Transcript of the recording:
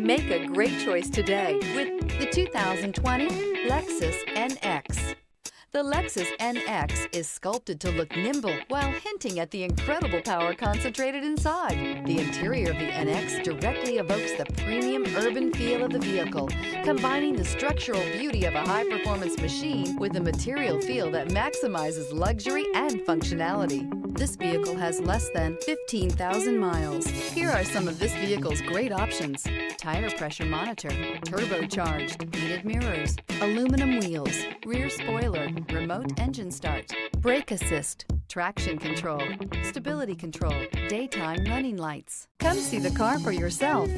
Make a great choice today with the 2020 Lexus NX. The Lexus NX is sculpted to look nimble while hinting at the incredible power concentrated inside. The interior of the NX directly evokes the premium urban feel of the vehicle, combining the structural beauty of a high-performance machine with a material feel that maximizes luxury and functionality. This vehicle has less than 15,000 miles. Here are some of this vehicle's great options: tire pressure monitor, turbocharged, heated mirrors, aluminum wheels, rear spoiler, remote engine start, brake assist, traction control, stability control, daytime running lights. Come see the car for yourself.